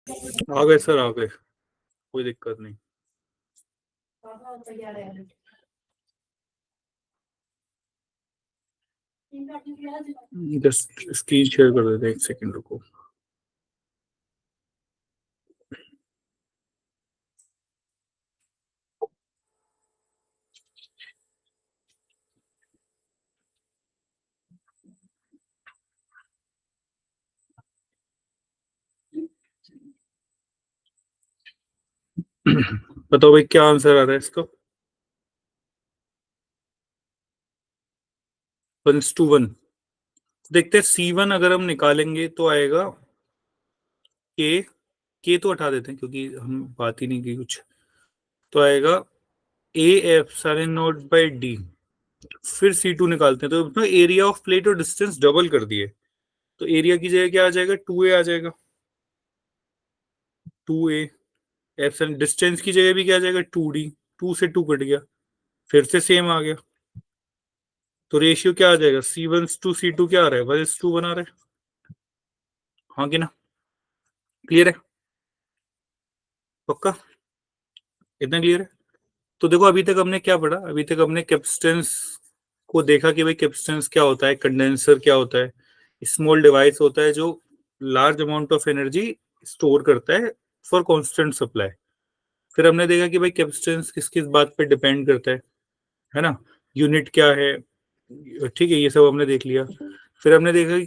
आ गए सर, आ गए, कोई दिक्कत नहीं। जस्ट स्क्रीन शेयर कर देते हैं, एक सेकंड रुको। बताओ भाई, क्या आंसर आ रहा है इसका? 1:1। देखते हैं, C1 अगर हम निकालेंगे तो आएगा के। के तो हटा देते हैं क्योंकि हम बात ही नहीं की कुछ। तो आएगा ए एप्सिलॉन नॉट बाई डी। फिर C2 निकालते हैं, तो अपना एरिया ऑफ प्लेट और डिस्टेंस डबल कर दिए। तो एरिया की जगह क्या आ जाएगा? 2A आ जाएगा। 2A एप्सिलॉन, डिस्टेंस की जगह भी क्या आ जाएगा? 2D। 2 से 2 कट गया, फिर से सेम आ गया। तो रेशियो क्या आ जाएगा? C1:C2 क्या आ रहा है? 1:1 बना रहा है। हाँ कि ना? क्लियर है? पक्का? इतना क्लियर है? तो देखो, अभी तक हमने क्या पढ़ा? अभी तक हमने कैपेसिटेंस को देखा कि भाई कैपेसिटेंस क्या होता है, कंडेंसर क्या होता है। स्मॉल डिवाइस होता है जो large amount of energy store करता है फॉर कांस्टेंट सप्लाई। फिर हमने देखा कि भाई कैपेसिटेंस किस किस बात पे डिपेंड करता है ना? यूनिट क्या है, ठीक है, ये सब हमने देख लिया। फिर हमने देखा कि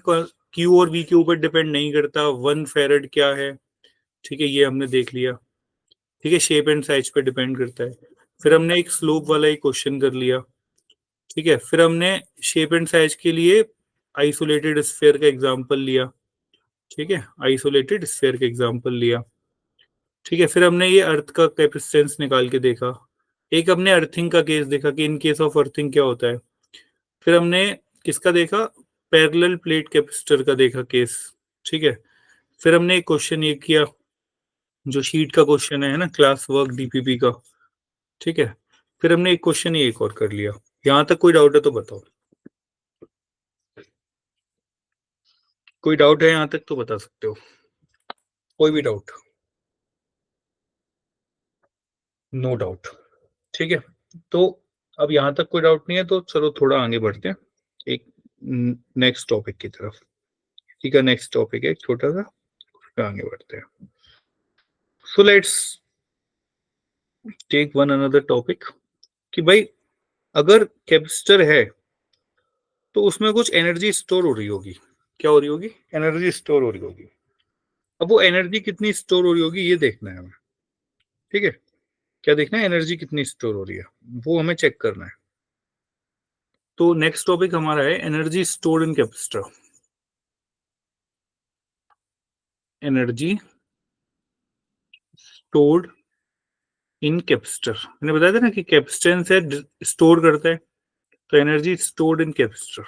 क्यू और वी के ऊपर डिपेंड नहीं करता, 1 फेरेड क्या है, ठीक है, ये हमने देख लिया। ठीक है, शेप एंड साइज पे डिपेंड करता है। फिर हमने एक स्लोप वाला ही क्वेश्चन कर लिया। ठीक है, फिर हमने शेप एंड साइज के लिए आइसोलेटेड स्फीयर का एग्जांपल लिया। ठीक है, आइसोलेटेड स्फीयर का एग्जांपल लिया। ठीक है, फिर हमने ये अर्थ का कैपेसिटेंस निकाल के देखा। एक हमने अर्थिंग का केस देखा कि इन केस ऑफ अर्थिंग क्या होता है। फिर हमने किसका देखा? पैरेलल प्लेट कैपेसिटर का देखा केस। ठीक है, फिर हमने एक क्वेश्चन ये किया जो शीट का क्वेश्चन है ना, क्लास वर्क डीपीपी का। ठीक है, फिर हमने एक क्वेश्चन ये एक और कर लिया। यहां तक कोई डाउट है तो बताओ। कोई डाउट है यहां तक तो बता सकते हो। कोई भी डाउट? No doubt. ठीक है, तो अब यहां तक कोई डाउट नहीं है तो चलो थोड़ा आगे बढ़ते हैं एक नेक्स्ट टॉपिक की तरफ। ठीक है, नेक्स्ट टॉपिक है एक छोटा सा, फिर आगे बढ़ते हैं। So let's take one another topic कि भाई अगर कैपेसिटर है तो उसमें कुछ एनर्जी स्टोर हो रही होगी। क्या हो रही होगी? एनर्जी स्टोर हो रही होगी। अब वो एनर्जी कितनी स्टोर हो रही होगी ये देखना है हमें। ठीक है, क्या देखना है? एनर्जी कितनी स्टोर हो रही है, वो हमें चेक करना है। तो नेक्स्ट टॉपिक हमारा है एनर्जी स्टोर्ड इन कैपेसिटर। एनर्जी स्टोर्ड इन कैपेसिटर, मैंने बताया था ना कि कैपेसिटेंस है स्टोर करता है, तो एनर्जी स्टोर्ड इन कैपेसिटर।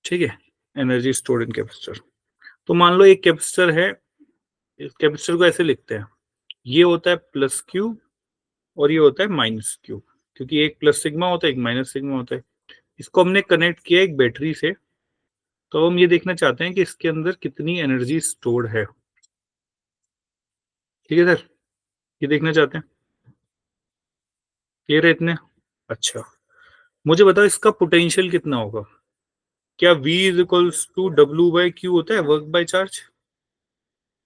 ठीक है, एनर्जी स्टोर्ड इन कैपेसिटर। तो मान लो एक कैपेसिटर है, इस कैपेसिटर को ऐसे लिखते हैं, ये होता है प्लस क्यू और ये होता है माइनस क्यू, क्योंकि एक प्लस सिग्मा होता है एक माइनस सिग्मा होता है। इसको हमने कनेक्ट किया एक बैटरी से, तो हम ये देखना चाहते हैं कि इसके अंदर कितनी एनर्जी स्टोर्ड है। ठीक है सर, ये देखना चाहते हैं। ये रहे इतने। अच्छा, मुझे बताओ इसका पोटेंशियल कितना होगा? क्या V is equals to W by Q होता है, वर्क बाय चार्ज?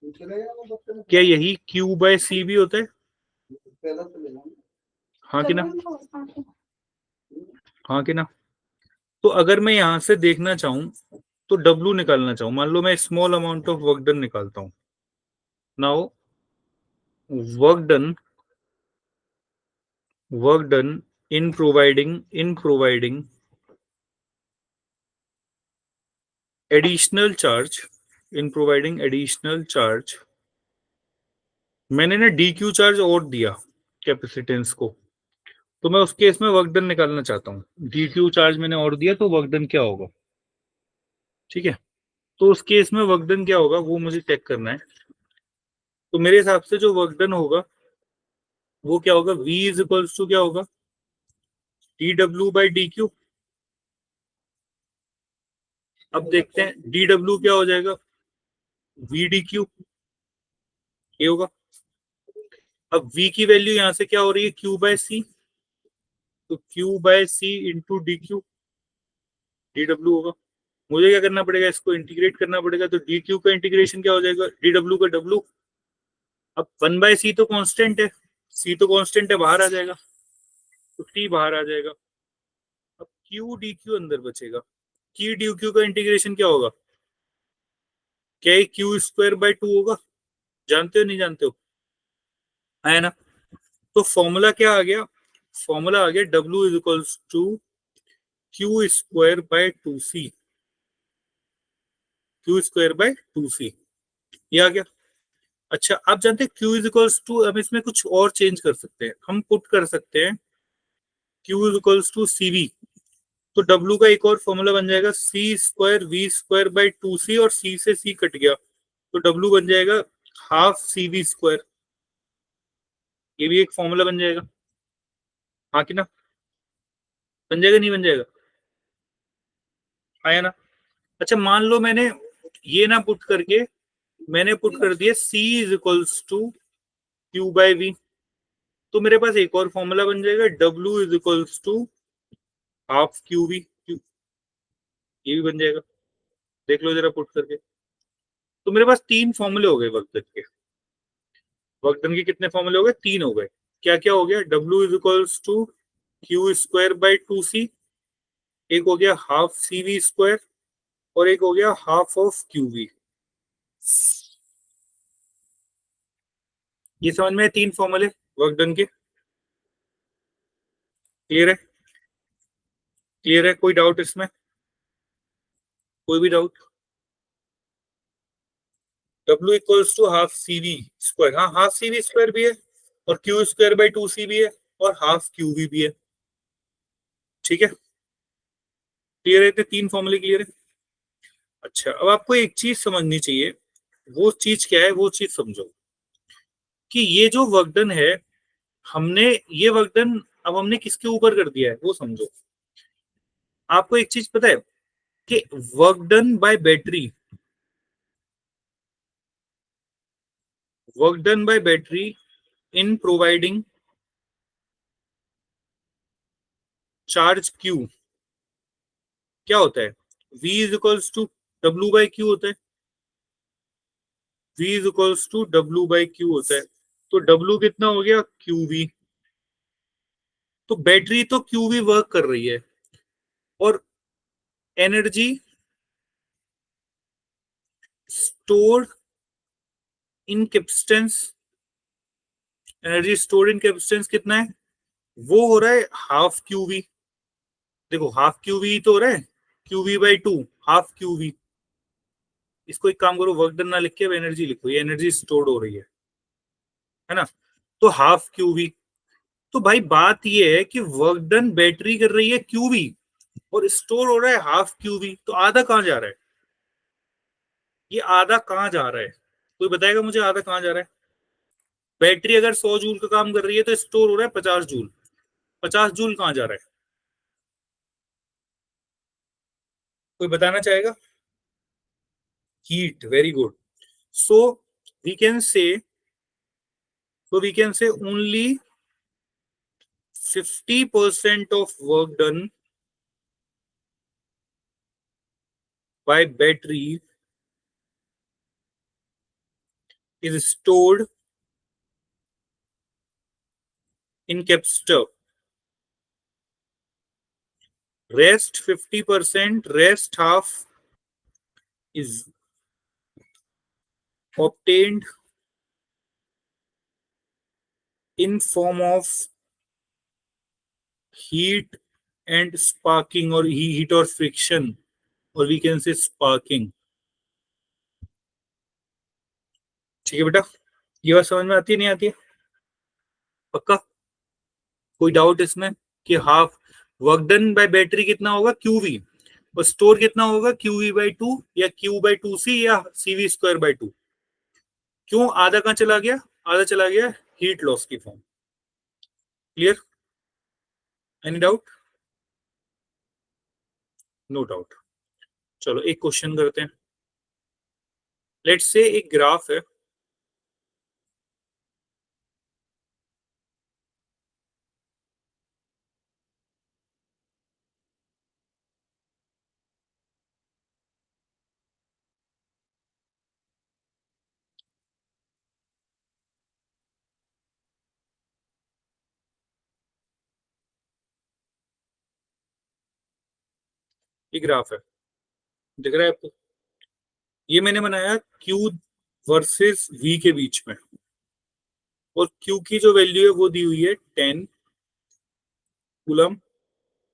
क्या यही Q बाय C भी होता है? हाँ कि ना? हाँ कि ना? तो अगर मैं यहां से देखना चाहूं तो W निकालना चाहूं, मान लो मैं small amount of work done निकालता हूं। Now work done, work done in providing additional charge, in providing additional charge. मैंने ना DQ चार्ज और दिया कैपेसिटेंस को, तो मैं उस केस में वर्क डन निकालना चाहता हूँ। DQ चार्ज मैंने और दिया तो वर्क डन क्या होगा? ठीक है, तो उस केस में वर्क डन क्या होगा वो मुझे चेक करना है। तो मेरे हिसाब से जो वर्क डन होगा वो क्या होगा? V इज इक्वल्स टू क्या होगा? dW/dQ। अब देखते हैं dW क्या हो जाएगा? VdQ। ये होगा। अब v की वैल्यू यहां से क्या हो रही है, q बाय सी, तो q by C into D Q D W होगा। मुझे क्या करना पड़ेगा, इसको इंटीग्रेट करना पड़ेगा, तो डी क्यू का इंटीग्रेशन क्या हो जाएगा, डी डब्ल्यू का डब्ल्यू। अब वन बाय सी तो कांस्टेंट है, सी तो कांस्टेंट है, बाहर आ जाएगा, तो टी बाहर आ जाएगा। अब क्यू डी क्यू अंदर बचेगा, क्यू डी क्यू का इंटीग्रेशन क्या होगा, क्या क्यू स्क्वायर बाय टू होगा, जानते हो नहीं जानते हो, है ना। तो फॉर्मूला क्या आ गया, फॉर्मूला आ गया W is equals to Q square by two C, Q square by two C, ये आ गया। अच्छा, आप जानते हैं क्यू इज इक्वल्स टू, हम इसमें कुछ और चेंज कर सकते हैं, हम पुट कर सकते हैं Q is equals to C V, तो डब्ल्यू का एक और फॉर्मूला बन जाएगा C square V square by two C, और सी से सी कट गया, तो डब्ल्यू बन जाएगा हाफ सी वी स्क्वायर, ये भी एक फॉर्मूला बन जाएगा, हाँ कि ना, बन जाएगा नहीं बन जाएगा, आया ना। अच्छा, मान लो मैंने ये ना पुट करके, मैंने पुट कर दिया C is equals to Q by V, तो मेरे पास एक और फॉर्मूला बन जाएगा W is equals to half Q V, ये भी बन जाएगा, देख लो जरा पुट करके। तो मेरे पास तीन फॉर्मूले हो गए वर्कडन के, वर्कडन के कितने फॉर्मूले हो गए, तीन हो गए। क्या क्या हो गया, W is equals to Q square by two C, एक हो गया हाफ सी वी स्क्वायर, और एक हो गया हाफ ऑफ क्यू वी। ये समझ में तीन फॉर्मूले वर्कडन के, क्लियर है, क्लियर है, कोई डाउट इसमें, कोई भी doubt. W equals to half C V square, हाँ हाफ सी वी स्क्वायर भी है, और Q square by two C भी है, और हाफ क्यू वी भी है, ठीक है, क्लियर है, तो तीन फॉर्मूले क्लियर है। अच्छा, अब आपको एक चीज समझनी चाहिए, वो चीज क्या है, वो चीज समझो कि ये जो वर्कडन है, हमने ये वर्कडन अब हमने किसके ऊपर कर दिया है, वो समझो। आपको एक चीज पता है कि work done by battery, work done by battery in providing charge Q क्या होता है, v is equals to W by Q होता है, v is equals to W by Q होता है, तो w कितना हो गया, क्यू वी, तो बैटरी तो क्यू वी वर्क कर रही है, और energy stored in capacitance, energy stored in capacitance कितना है, वो हो रहा है हाफ क्यू वी, देखो हाफ क्यू वी तो हो रहा है, Q V by two, half Q V. इसको एक काम करो, वर्क डन ना लिख के अब एनर्जी लिखो, ये एनर्जी स्टोर्ड हो रही है ना, तो हाफ क्यू वी। तो भाई बात ये है कि वर्क डन बैटरी कर रही है क्यूवी, और स्टोर हो रहा है हाफ क्यूवी, तो आधा कहां जा रहा है, ये आधा कहां जा रहा है, कोई बताएगा मुझे आधा कहां जा रहा है। बैटरी अगर 100 जूल का काम कर रही है, तो स्टोर हो रहा है 50 जूल, 50 जूल कहां जा रहा है, कोई बताना चाहेगा। Heat, very good. So we can say, so we can say only 50% of work done by battery is stored in capacitor, rest 50%, rest half is obtained in form of heat and sparking, or heat or friction, or we can say sparking। ठीक है बेटा, ये बात समझ में आती है नहीं आती है, पक्का, कोई डाउट इसमें कि half work done by battery कितना होगा, क्यूवी, और स्टोर कितना होगा, क्यूवी बाई टू, या क्यू बाई टू सी, या सीवी स्क्वायर बाई टू। क्यों आधा कहां चला गया, आधा चला गया हीट लॉस की form, clear, any doubt, no doubt. चलो एक क्वेश्चन करते हैं, लेट्स से एक ग्राफ है, ये ग्राफ है, दिख रहा है आपको? ये मैंने बनाया Q वर्सेस V के बीच में, और Q की जो वैल्यू है वो दी हुई है 10 कूलम,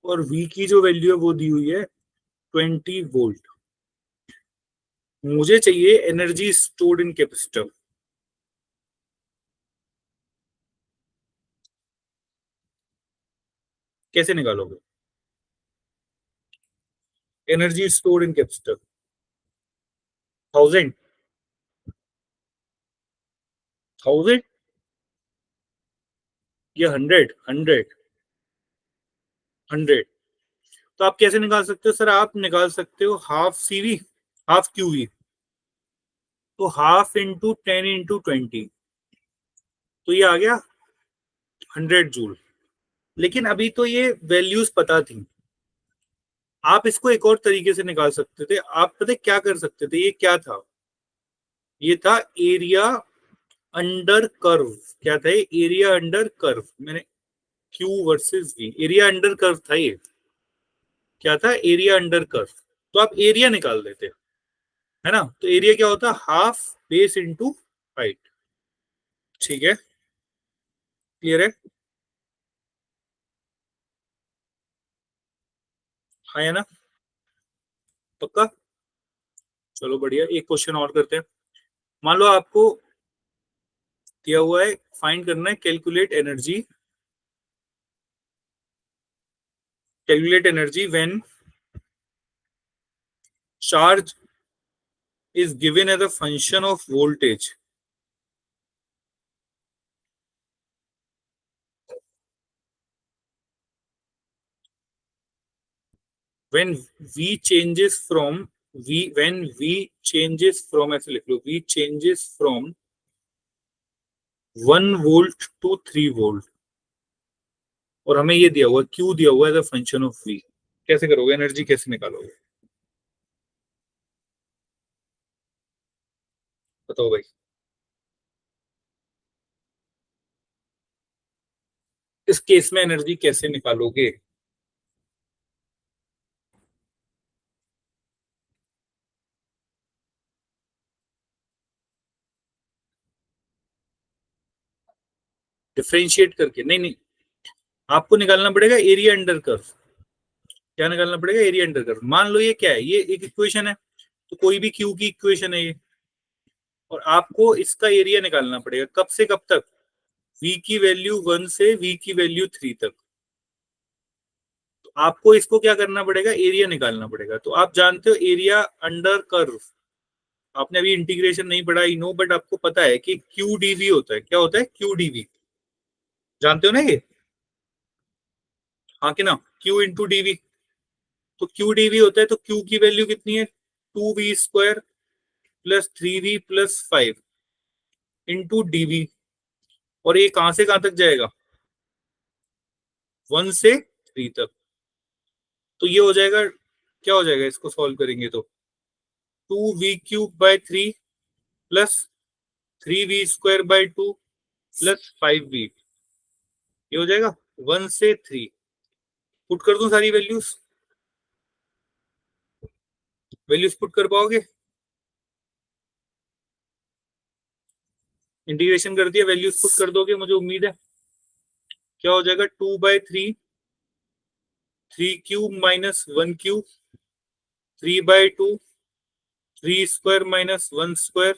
और V की जो वैल्यू है वो दी हुई है 20 वोल्ट। मुझे चाहिए एनर्जी स्टोर्ड इन कैपेसिटर। कैसे निकालोगे एनर्जी स्टोर्ड इन कैपेसिटर? 1000, 1000 या 100, 100। तो आप कैसे निकाल सकते हो सर? आप निकाल सकते हो हाफ CV, हाफ QV, तो हाफ इंटू 10 इंटू 20, तो ये आ गया 100 जूल। लेकिन अभी तो ये वैल्यूज पता थी। आप इसको एक और तरीके से निकाल सकते थे। आप पता है क्या कर सकते थे? ये क्या था? ये था एरिया अंडर कर्व। क्या था ये? Area under curve. मैंने Q versus V, area under curve था ये। क्या था? Area under curve. तो आप एरिया निकाल देते, है ना? तो एरिया क्या होता? Half base into height. ठीक है, क्लियर है? हाँ है ना? पक्का? चलो बढ़िया, एक क्वेश्चन और करते हैं। मान लो आपको दिया हुआ है, फाइंड करना है calculate energy when charge is given as a function of voltage when V changes from V changes from, ऐसे लिख लो, V changes from 1 volt to 3 volt, और हमें ये दिया हुआ Q दिया हुआ as a function of V। कैसे करोगे? एनर्जी कैसे निकालोगे? बताओ भाई। इस केस में एनर्जी कैसे निकालोगे? डिफरेंशिएट करके? नहीं नहीं, आपको निकालना पड़ेगा एरिया अंडर कर्व। क्या निकालना पड़ेगा? Area under curve. मान लो ये क्या है? ये एक इक्वेशन है, तो कोई भी Q की इक्वेशन है ये, और आपको इसका एरिया निकालना पड़ेगा। कब से कब तक? V की वैल्यू 1 से V की वैल्यू 3 तक। तो आपको इसको क्या करना पड़ेगा? एरिया निकालना पड़ेगा। तो आप जानते हो एरिया अंडर कर्व, आपने अभी इंटीग्रेशन नहीं पढ़ा, आई नो, बट आपको पता है कि QdV होता है। क्या होता है? QdV, जानते हो ना ये? हाँ कि ना? Q into dV. तो QdV होता है, तो Q की वैल्यू कितनी है? 2V² plus 3V plus 5 into DV. और ये कहां से कहां तक जाएगा? 1 से 3 तक। तो ये हो जाएगा, क्या हो जाएगा इसको सॉल्व करेंगे तो? 2V³ by 3 plus 3V² by 2 plus 5V, ये हो जाएगा 1 से 3। पुट कर दूं सारी वैल्यूज? वैल्यूज पुट कर पाओगे? इंटीग्रेशन कर दिया, वैल्यूज पुट कर दोगे मुझे उम्मीद है। क्या हो जाएगा? 2/3, 3³ - 1³ 3/2, 3² - 1²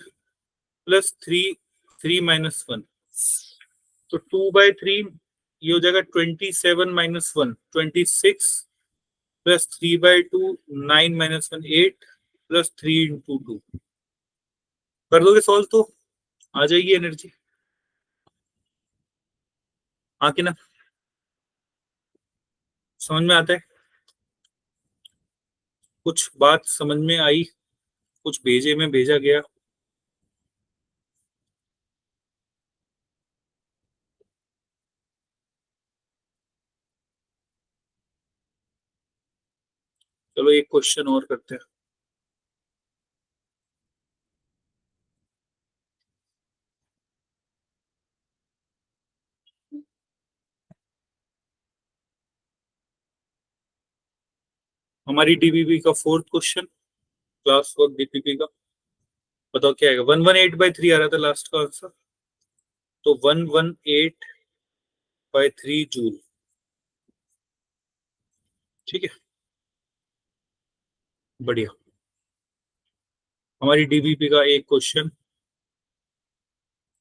प्लस 3 - 1। तो 2/3, ये हो जाएगा 27 - 1, 26 प्लस 3/2, 9 - 1, 8 प्लस 3 × 2। कर दोगे सॉल्व तो आ जाएगी एनर्जी। हाँ कि ना? समझ में आता है? कुछ बात समझ में आई, कुछ भेजे में भेजा गया। चलो एक क्वेश्चन और करते हैं। हमारी डीपीपी का fourth question, class work DPP का, बताओ क्या आएगा। 118/3 आ रहा था लास्ट का आंसर, तो 118/3 जूल। ठीक है, बढ़िया। हमारी डीबीपी का एक question,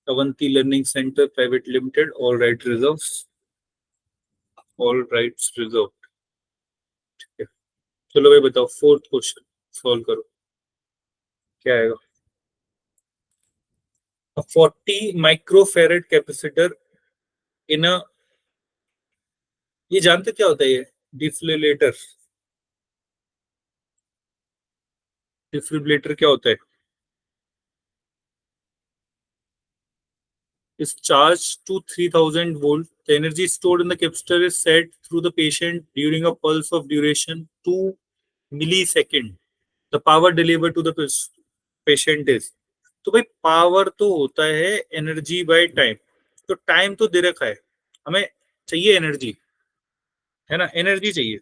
Avanti learning centre private limited, all right reserve, all rights reserve. ठीक है, चलो भाई बताओ फोर्थ क्वेश्चन सॉल्व करो, क्या आएगा। A 40 microfarad capacitor in a, ये जानते क्या होता है ये, डिफिब्रिलेटर। डिफिब्रिलेटर क्या होता है? is charged to 3000 volt. The energy stored in the capacitor is set through the patient during a pulse of duration 2 millisecond. The power delivered to the patient is, तो भाई पावर तो होता है energy by time, तो time तो दे रखा है, हमें चाहिए एनर्जी, है ना, एनर्जी चाहिए।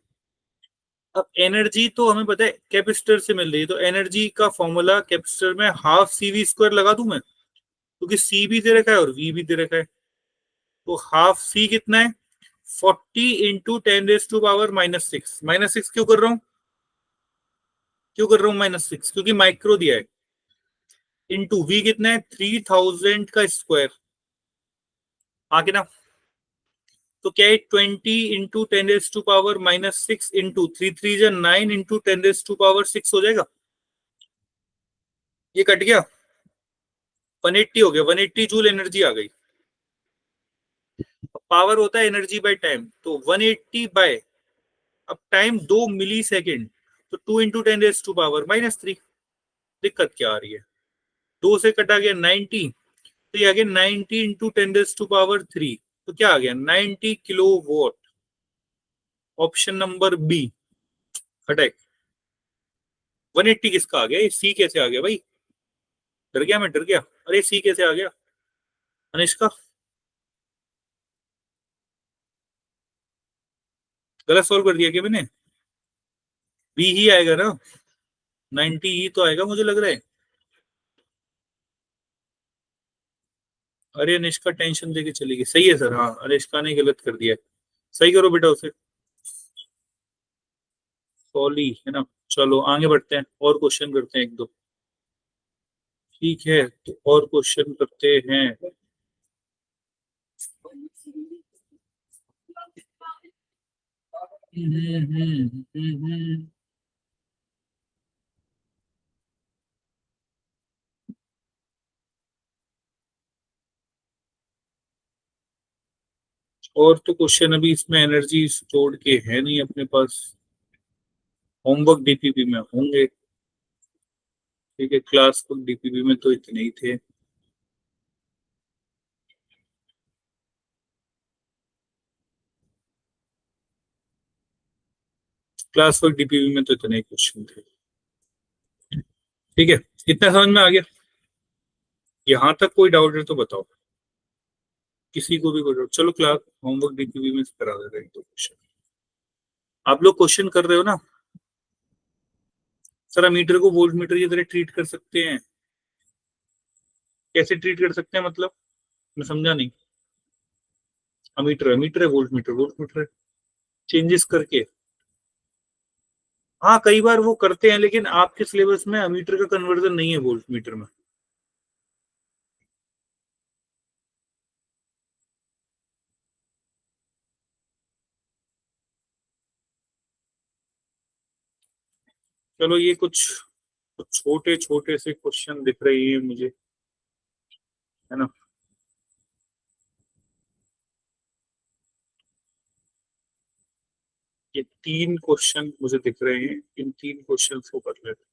अब एनर्जी तो हमें पता है कैपेसिटर से मिल रही है, तो एनर्जी का फॉर्मूला कैपेसिटर में हाफ सी वी स्क्वायर लगा दूं मैं, क्योंकि सी भी दे रखा है और वी भी दे रखा है। तो हाफ सी कितना है, 40 × 10⁻⁻6। -6 क्यों कर रहा हूँ, -6, क्योंकि माइक्रो दिया है। इंटू वी कितना है, 3000 का स्क्वायर, आगे ना, तो क्या है 20 × 10⁻⁻6 इंटू 3 3 9 इंटू 10⁻6 हो जाएगा। ये कट गया, 180 हो गया, 180 जूल एनर्जी आ गई। पावर होता है एनर्जी बाय टाइम, तो 180 बाय, अब टाइम 2 मिली सेकेंड, तो 2 × 10⁻³ दिक्कत क्या आ रही है, 2 से कटा गया 90, तो ये आ गया 90 × 10⁻3, तो क्या आ गया 90 किलोवाट। ऑप्शन नंबर बी हटाए। 180 किसका आ गया, ये सी कैसे आ गया भाई, डर गया मैं, डर गया, अरे सी कैसे आ गया अनिष्का, गलत सॉल्व कर दिया क्या मैंने। बी ही आएगा ना, 90 ही तो आएगा मुझे लग रहा है। अरे अनिष्का टेंशन देके चली गई, सही है सर, हाँ अनिष्का ने गलत कर दिया है, सही करो बेटा उसे, सॉली है ना। चलो आगे बढ़ते हैं, और क्वेश्चन करते हैं एक दो। ठीक है, तो और क्वेश्चन करते हैं। और तो क्वेश्चन अभी इसमें एनर्जी स्टोर्ड के है नहीं अपने पास, होमवर्क डीपीपी में होंगे। ठीक है, क्लास वर्क डीपीपी में तो इतने ही थे। क्लास वर्क डीपीपी में तो इतने ही क्वेश्चन थे। ठीक है, इतना समझ में आ गया, यहां तक कोई डाउट है तो बताओ, किसी को भी कोई डाउट, चलो क्लास होमवर्क डीपीपी में करा दे रहे हैं तो क्वेश्चन। आप लोग क्वेश्चन कर रहे हो ना सर, अमीटर को वोल्ट मीटर की तरह ट्रीट कर सकते हैं, कैसे ट्रीट कर सकते हैं मतलब, मैं समझा नहीं। अमीटर मीटर है, वोल्ट मीटर है, चेंजेस करके। हाँ कई बार वो करते हैं, लेकिन आपके सिलेबस में अमीटर का कन्वर्जन नहीं है वोल्ट मीटर में। चलो ये कुछ छोटे छोटे से क्वेश्चन दिख रही है मुझे, है ना। ये 3 क्वेश्चन मुझे दिख रहे हैं, इन 3 क्वेश्चन को कर लेते हैं।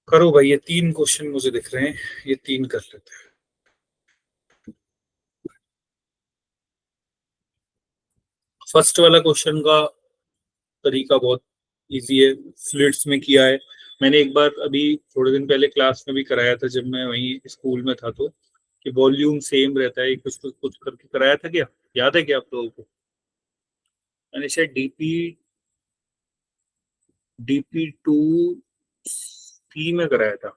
करो भाई, ये 3 क्वेश्चन मुझे दिख रहे हैं, ये 3 कर लेते हैं। फर्स्ट वाला क्वेश्चन का तरीका बहुत इजी है, फ्लूइड्स में किया है मैंने एक बार, अभी थोड़े दिन पहले क्लास में भी कराया था जब मैं वहीं स्कूल में था, तो कि वॉल्यूम सेम रहता है, कुछ कुछ कुछ करके कराया था क्या। याद है क्या आप लोगों को? मैंने शायद डीपी 2 सी में कराया था।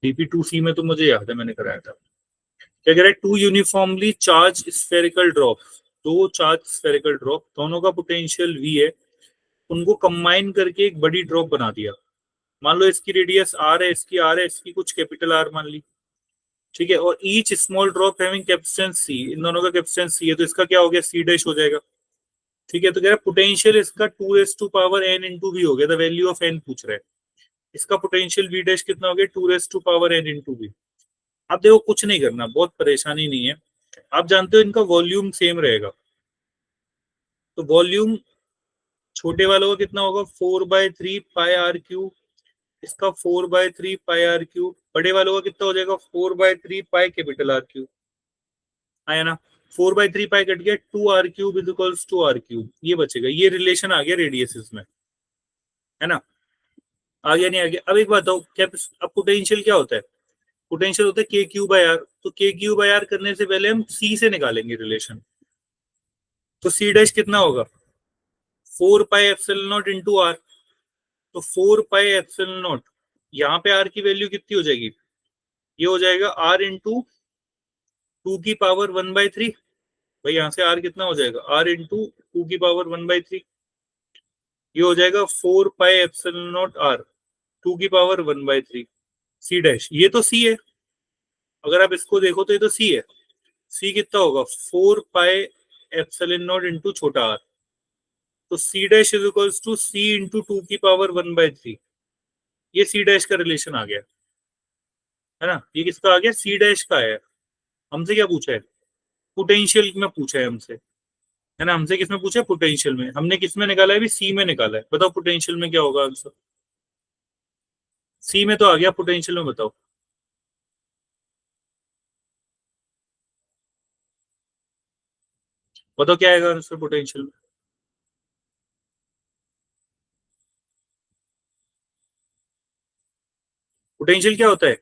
डीपी 2 सी में तो मुझे याद है मैंने कराया था। क्या कह रहा है? Two uniformly charge spherical drop, दो चार्ज स्फेरिकल ड्रॉप, दोनों का पोटेंशियल वी है, उनको कंबाइन करके एक बड़ी ड्रॉप बना दिया। मान लो इसकी रेडियस आर है, इसकी आर है, इसकी कुछ कैपिटल आर मान ली, ठीक है, और each small drop having capacitance C, इन दोनों का कैपेसिटेंस सी है, तो इसका क्या हो गया? सी डैश हो जाएगा। ठीक है, तो कह रहा है पोटेंशियल इसका 2 raised to power n into V हो गया, द वैल्यू ऑफ n पूछ रहा है। इसका पोटेंशियल वी डैश कितना हो गया? 2 raised to power n into V. आप देखो कुछ नहीं करना, बहुत परेशानी नहीं है, आप जानते हो इनका वॉल्यूम सेम रहेगा, तो वॉल्यूम छोटे वालों का कितना होगा? 4/3 पाई r क्यूब, इसका 4/3 पाई r क्यूब, बड़े वालों का कितना हो जाएगा? 4/3 पाई कैपिटल R क्यूब। आया ना? 4/3 पाई कट गया, 2r cube is equals to r cube, ये बचेगा, ये रिलेशन आ गया रेडियस में, है ना? आ गया नहीं आ गया? अब एक बात बताओ, क्या अब पोटेंशियल क्या होता है? पोटेंशियल होता है k/r, तो k/r करने से पहले हम c से निकालेंगे रिलेशन, तो c डैश कितना होगा? 4 pi epsilon naught into R, तो 4 पाई एप्सिलॉन नॉट, यहाँ पे r की वैल्यू कितनी हो जाएगी? ये हो जाएगा r इंटू 2 की पावर 1/3। भाई यहाँ से r कितना हो जाएगा? r इंटू 2 की पावर 1/3, ये हो जाएगा 4 पाई एप्सिलॉन नॉट r, 2 की पावर 1/3 सी डैश, ये तो सी है, अगर आप इसको देखो तो ये तो सी है। सी कितना होगा? 4 पाई एप्सिलॉन नॉट इंटू छोटा आर, तो C dash is equals to C into 2 की पावर 1/3, ये सी डैश का रिलेशन आ गया, है ना? ये किसका आ गया? सी डैश का है। हमसे क्या पूछा है? पोटेंशियल में पूछा है हमसे, है ना? हमसे किसमें पूछा है? पोटेंशियल में। हमने किसमें निकाला है? अभी सी में निकाला है। बताओ पोटेंशियल में क्या होगा आंसर? सी में तो आ गया, पोटेंशियल में बताओ। बताओ क्या आएगा आंसर पोटेंशियल में? पोटेंशियल क्या होता है?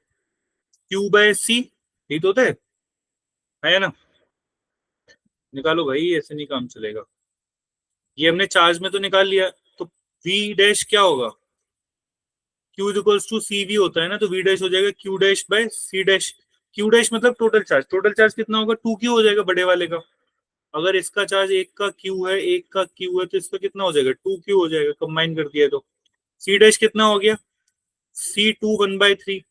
Q/C, यही तो होता है ना? निकालो भाई, ऐसे नहीं काम चलेगा। ये हमने चार्ज में तो निकाल लिया, तो V डैश क्या होगा? Q equals to C V होता है ना, तो V डैश हो जाएगा Q dash by C dash. Q dash मतलब टोटल चार्ज, टोटल चार्ज कितना होगा? 2Q हो जाएगा बड़े वाले का। अगर इसका चार्ज एक का Q है, एक का Q है, तो इसका कितना हो जाएगा? 2Q हो जाएगा, कंबाइन कर दिया तो। C डैश कितना हो गया? C2 1/3।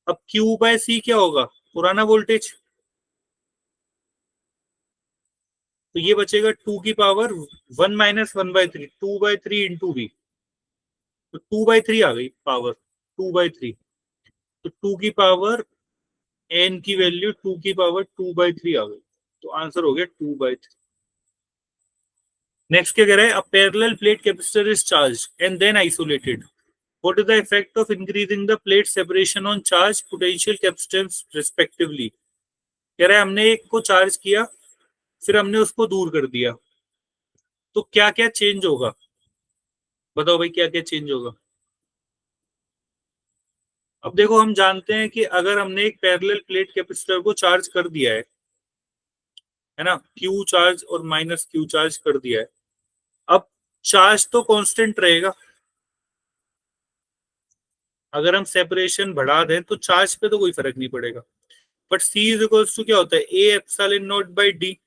अब Q/C क्या होगा? पुराना वोल्टेज, तो ये बचेगा 2 की पावर 1 - 1/3, 2/3 इंटू वी, तो 2/3 आ गई पावर, 2/3, तो 2 की पावर n की वैल्यू 2 की पावर 2/3 आ गई, तो आंसर हो गया 2/3। नेक्स्ट क्या कह रहा है? A parallel plate capacitor is charge and then isolated, what is the effect of increasing the plate separation on charge potential capacitance respectively. कह रहा है हमने एक को चार्ज किया, फिर हमने उसको दूर कर दिया, तो क्या क्या चेंज होगा? बताओ भाई, क्या क्या चेंज होगा? अब देखो, हम जानते हैं कि अगर हमने एक पैरेलल प्लेट कैपेसिटर को चार्ज कर दिया है ना, क्यू चार्ज और माइनस क्यू चार्ज कर दिया है, अब चार्ज तो कांस्टेंट रहेगा। अगर हम सेपरेशन बढ़ा दें तो चार्ज पे तो कोई फर्क नहीं पड़ेगा, but C is equals to क्या होता है? A epsilon not by D,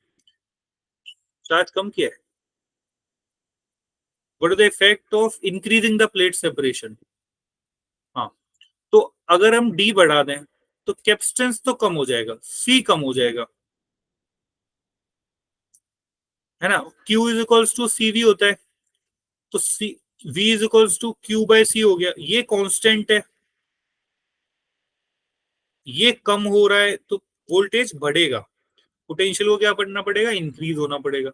charge कम किया है। What is the effect of increasing the plate separation? हाँ, तो अगर हम डी बढ़ा दें तो कैपेसिटेंस तो कम हो जाएगा, सी कम हो जाएगा, है ना? Q is equals to C V होता है, तो C V is equals to Q/C हो गया, ये कांस्टेंट है, ये कम हो रहा है, तो वोल्टेज बढ़ेगा, पोटेंशियल को क्या करना पड़ेगा? इंक्रीज होना पड़ेगा।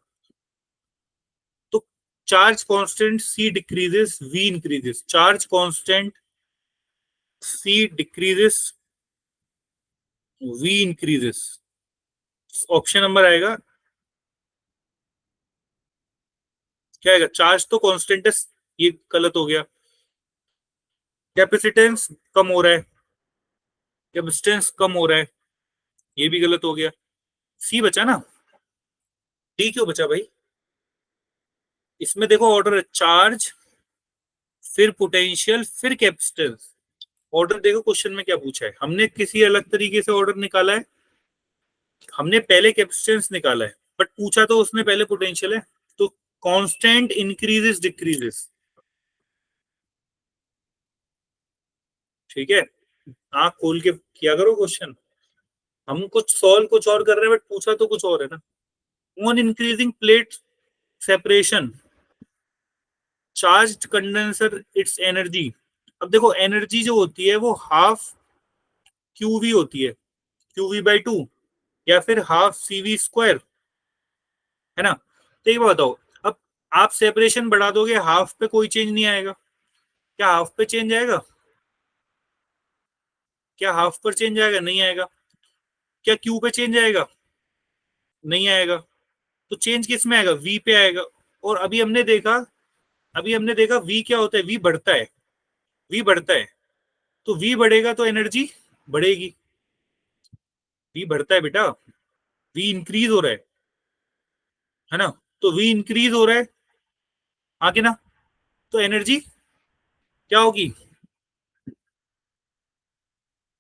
तो charge constant C decreases, V increases, charge constant C decreases, V increases, option number आएगा क्या आएगा? चार्ज तो कांस्टेंट है, ये गलत हो गया। कैपेसिटेंस कम हो रहा है, कैपेसिटेंस कम हो रहा है, ये भी गलत हो गया। सी बचा ना? डी क्यों बचा भाई? इसमें देखो ऑर्डर है, चार्ज, फिर पोटेंशियल, फिर कैपेसिटेंस। ऑर्डर देखो क्वेश्चन में क्या पूछा है, हमने किसी अलग तरीके से ऑर्डर निकाला है, हमने पहले कैपेसिटेंस निकाला है, बट पूछा तो उसने पहले पोटेंशियल है। तो कांस्टेंट इंक्रीजेस डिक्रीजेस। ठीक है, आंख खोल के किया करो क्वेश्चन। हम कुछ सॉल्व कुछ और कर रहे हैं, बट पूछा तो कुछ और है ना। On increasing plate separation, charge condenser it's energy. अब देखो एनर्जी जो होती है वो हाफ क्यूवी होती है, QV/2, या फिर हाफ CV², है ना। तो ये बताओ, अब आप सेपरेशन बढ़ा दोगे, हाफ पे कोई चेंज नहीं आएगा, क्या हाफ पे चेंज आएगा? क्या हाफ पर चेंज आएगा? नहीं आएगा। क्या क्यू पे चेंज आएगा? नहीं आएगा। तो चेंज किस में आएगा? वी पे आएगा। और अभी हमने देखा वी क्या होता है, वी बढ़ता है, वी बढ़ता है। तो वी बढ़ेगा तो एनर्जी बढ़ेगी। वी बढ़ता है बेटा, वी इंक्रीज हो रहा है ना। तो वी इंक्रीज हो रहा है आगे ना, तो एनर्जी क्या होगी?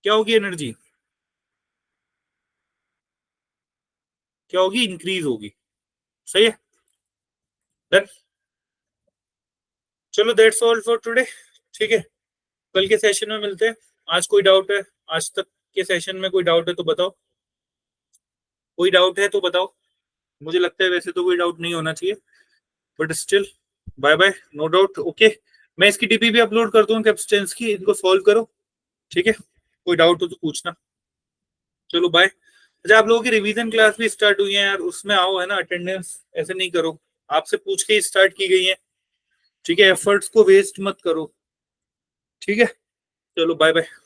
क्या होगी एनर्जी? क्या होगी? इंक्रीज होगी। सही है। डन। चलो दैट्स ऑल फॉर टुडे। ठीक है, कल के सेशन में मिलते हैं। आज कोई डाउट है? आज तक के सेशन में कोई डाउट है तो बताओ। कोई डाउट है तो बताओ। मुझे लगता है वैसे तो कोई डाउट नहीं होना चाहिए, but still, bye bye, no doubt, okay. मैं इसकी डीपी भी अपलोड कर दूंगा कैपेसिटेंस की, इनको सॉल्व करो। ठीक है, कोई डाउट हो तो पूछना। चलो बाय। अच्छा, आप लोगों की रिवीजन क्लास भी स्टार्ट हुई है यार, उसमें आओ, है ना। अटेंडेंस ऐसे नहीं करो, आपसे पूछ के ही स्टार्ट की गई है। ठीक है, एफर्ट्स को वेस्ट मत करो। ठीक है, चलो बाय बाय।